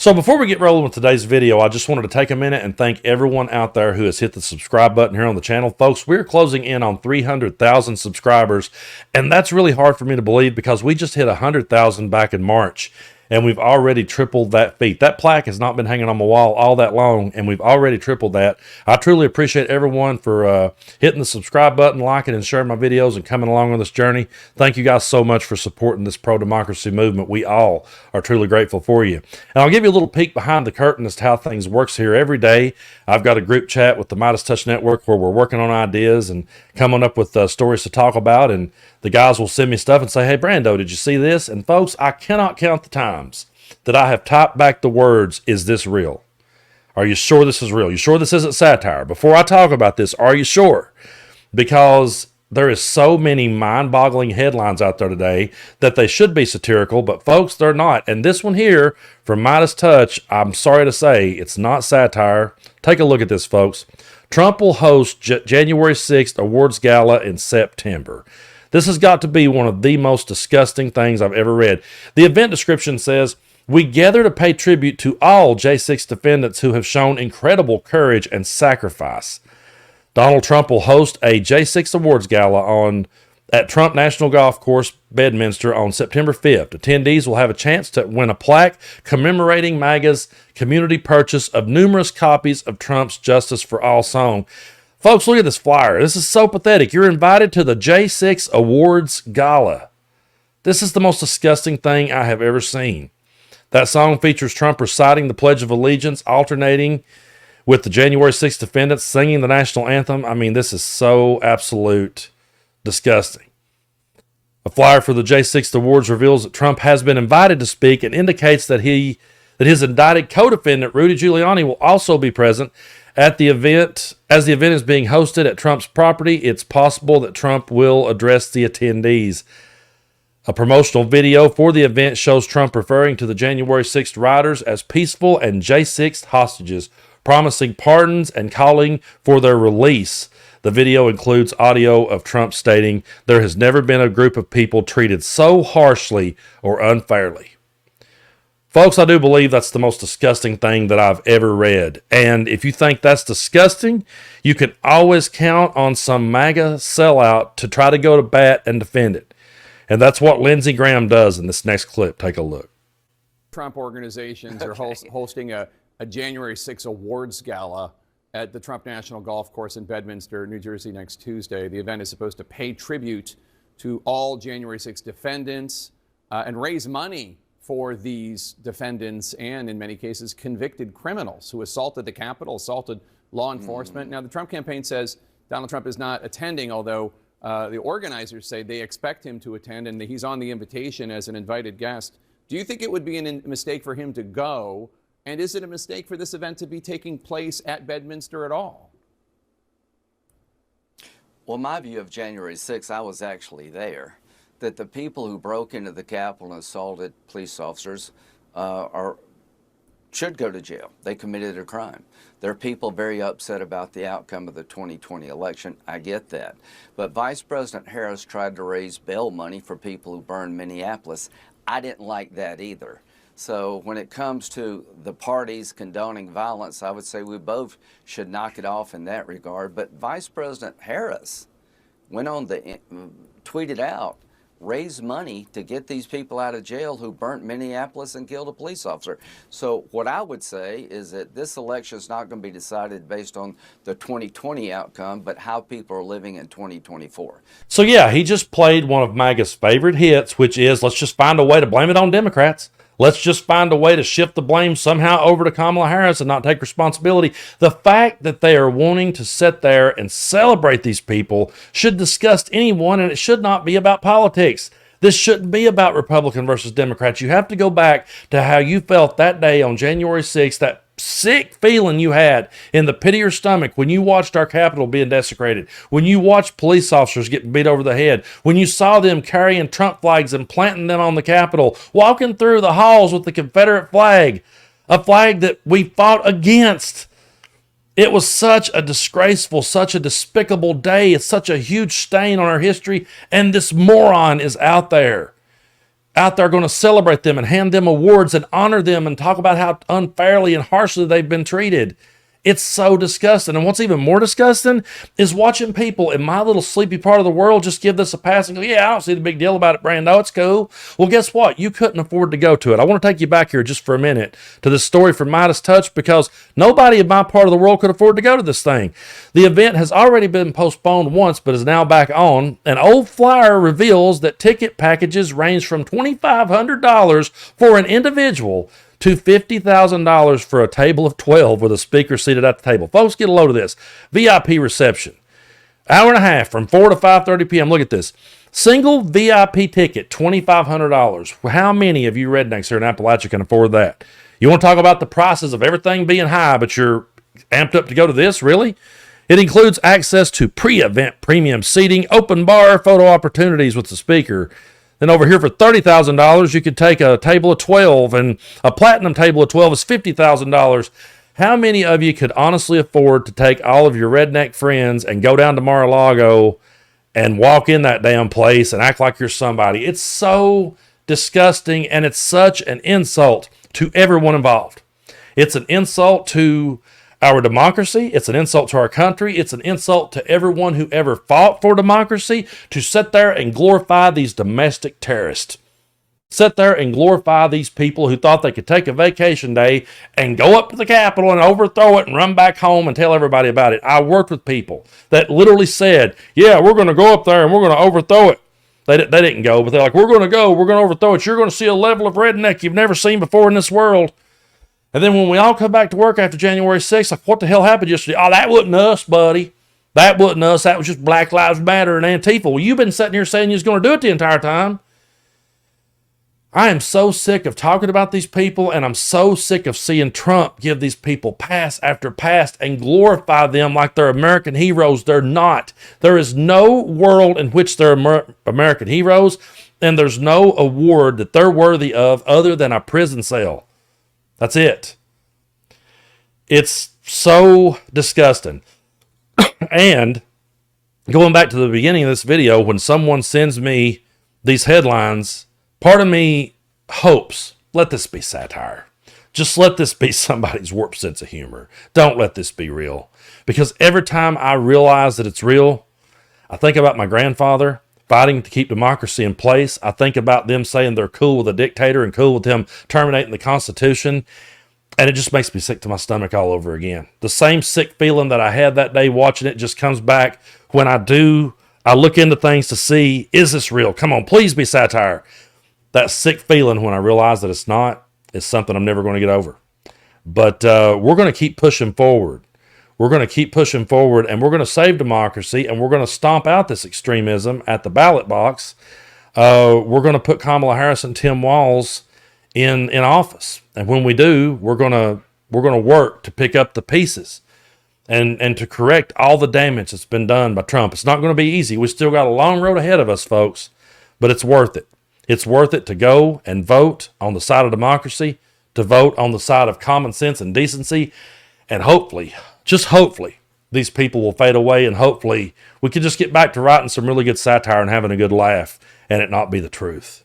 So before we get rolling with today's video, I just wanted to take a minute and thank everyone out there who has hit the subscribe button here on the channel. Folks, we're closing in on 300,000 subscribers, and that's really hard for me to believe because we just hit 100,000 back in March. And we've already tripled that feat. That plaque has not been hanging on my wall all that long, and we've already tripled that. I truly appreciate everyone for hitting the subscribe button, liking and sharing my videos, and coming along on this journey. Thank you guys so much for supporting this pro-democracy movement. We all are truly grateful for you. And I'll give you a little peek behind the curtain as to how things works here every day. I've got a group chat with the Midas Touch Network where we're working on ideas and coming up with stories to talk about, and the guys will send me stuff and say, hey, Brando, did you see this? And folks, I cannot count the times that I have typed back the words, is this real? Are you sure this is real? You sure this isn't satire? Before I talk about this, are you sure? Because there is so many mind-boggling headlines out there today that they should be satirical, but folks, they're not. And this one here from Midas Touch, I'm sorry to say, it's not satire. Take a look at this, folks. Trump will host January 6th awards gala in September. This has got to be one of the most disgusting things I've ever read. The event description says, we gather to pay tribute to all J6 defendants who have shown incredible courage and sacrifice. Donald Trump will host a J6 awards gala at Trump National Golf Course, Bedminster, on September 5th. Attendees will have a chance to win a plaque commemorating Maga's community purchase of numerous copies of Trump's Justice for All song. Folks, look at this flyer. This is so pathetic. You're invited to the J6 Awards Gala. This is the most disgusting thing I have ever seen. That song features Trump reciting the Pledge of Allegiance, alternating with the January 6th defendants singing the national anthem. I mean, this is so absolute disgusting. A flyer for the J6 Awards reveals that Trump has been invited to speak and indicates that his indicted co-defendant, Rudy Giuliani, will also be present at the event. As the event is being hosted at Trump's property, it's possible that Trump will address the attendees. A promotional video for the event shows Trump referring to the January 6th rioters as peaceful and J6 hostages, promising pardons and calling for their release. The video includes audio of Trump stating, there has never been a group of people treated so harshly or unfairly. Folks, I do believe that's the most disgusting thing that I've ever read. And if you think that's disgusting, you can always count on some MAGA sellout to try to go to bat and defend it. And that's what Lindsey Graham does in this next clip. Take a look. Trump organizations are hosting a January 6 awards gala at the Trump National Golf Course in Bedminster, New Jersey next Tuesday. The event is supposed to pay tribute to all January 6 defendants and raise money for these defendants and, in many cases, convicted criminals who assaulted the Capitol, assaulted law enforcement. Now, the Trump campaign says Donald Trump is not attending, although the organizers say they expect him to attend and he's on the invitation as an invited guest. Do you think it would be a mistake for him to go? And is it a mistake for this event to be taking place at Bedminster at all? Well, my view of January 6th, I was actually there, that the people who broke into the Capitol and assaulted police officers should go to jail. They committed a crime. There are people very upset about the outcome of the 2020 election. I get that. But Vice President Harris tried to raise bail money for people who burned Minneapolis. I didn't like that either. So when it comes to the parties condoning violence, I would say we both should knock it off in that regard. But Vice President Harris went on tweeted out, raise money to get these people out of jail who burnt Minneapolis and killed a police officer. So what I would say is that this election is not going to be decided based on the 2020 outcome, but how people are living in 2024. So yeah, he just played one of MAGA's favorite hits, which is, let's just find a way to blame it on Democrats. Let's just find a way to shift the blame somehow over to Kamala Harris and not take responsibility. The fact that they are wanting to sit there and celebrate these people should disgust anyone, and it should not be about politics. This shouldn't be about Republican versus Democrats. You have to go back to how you felt that day on January 6th, that sick feeling you had in the pit of your stomach when you watched our Capitol being desecrated, when you watched police officers get beat over the head, when you saw them carrying Trump flags and planting them on the Capitol, walking through the halls with the Confederate flag, a flag that we fought against. It was such a disgraceful, such a despicable day. It's such a huge stain on our history, and this moron is out there. out there going to celebrate them and hand them awards and honor them and talk about how unfairly and harshly they've been treated. It's so disgusting. And what's even more disgusting is watching people in my little sleepy part of the world just give this a pass and go, yeah, I don't see the big deal about it, Brando. It's cool. Well, guess what? You couldn't afford to go to it. I want to take you back here just for a minute to this story from Midas Touch, because nobody in my part of the world could afford to go to this thing. The event has already been postponed once, but is now back on. An old flyer reveals that ticket packages range from $2,500 for an individual to $50,000 for a table of 12 with a speaker seated at the table. Folks, get a load of this. VIP reception. Hour and a half from 4 to 5:30 p.m. Look at this. Single VIP ticket, $2,500. How many of you rednecks here in Appalachia can afford that? You want to talk about the prices of everything being high, but you're amped up to go to this? Really? It includes access to pre-event premium seating, open bar, photo opportunities with the speaker. Then over here for $30,000, you could take a table of 12, and a platinum table of 12 is $50,000. How many of you could honestly afford to take all of your redneck friends and go down to Mar-a-Lago and walk in that damn place and act like you're somebody? It's so disgusting, and it's such an insult to everyone involved. It's an insult to our democracy. It's an insult to our country. It's an insult to everyone who ever fought for democracy to sit there and glorify these domestic terrorists. Sit there and glorify these people who thought they could take a vacation day and go up to the Capitol and overthrow it and run back home and tell everybody about it. I worked with people that literally said, yeah, we're going to go up there and we're going to overthrow it. They didn't go, but they're like, we're going to go. We're going to overthrow it. You're going to see a level of redneck you've never seen before in this world. And then when we all come back to work after January 6th, like, what the hell happened yesterday? Oh, that wasn't us, buddy. That wasn't us. That was just Black Lives Matter and Antifa. Well, you've been sitting here saying you was going to do it the entire time. I am so sick of talking about these people, and I'm so sick of seeing Trump give these people pass after pass and glorify them like they're American heroes. They're not. There is no world in which they're American heroes, and there's no award that they're worthy of other than a prison cell. That's it. It's so disgusting. And going back to the beginning of this video, when someone sends me these headlines, part of me hopes, let this be satire. Just let this be somebody's warped sense of humor. Don't let this be real. Because every time I realize that it's real, I think about my grandfather fighting to keep democracy in place. I think about them saying they're cool with a dictator and cool with him terminating the Constitution. And it just makes me sick to my stomach all over again. The same sick feeling that I had that day watching it just comes back when I look into things to see, is this real? Come on, please be satire. That sick feeling when I realize that it's not is something I'm never going to get over. But we're going to keep pushing forward. We're going to keep pushing forward, and we're going to save democracy, and we're going to stomp out this extremism at the ballot box. We're going to put Kamala Harris and Tim Walz in office. And when we do, we're going to work to pick up the pieces and to correct all the damage that's been done by Trump. It's not going to be easy. We still got a long road ahead of us, folks, but it's worth it. It's worth it to go and vote on the side of democracy, to vote on the side of common sense and decency, and hopefully, just hopefully, these people will fade away, and hopefully we can just get back to writing some really good satire and having a good laugh and it not be the truth.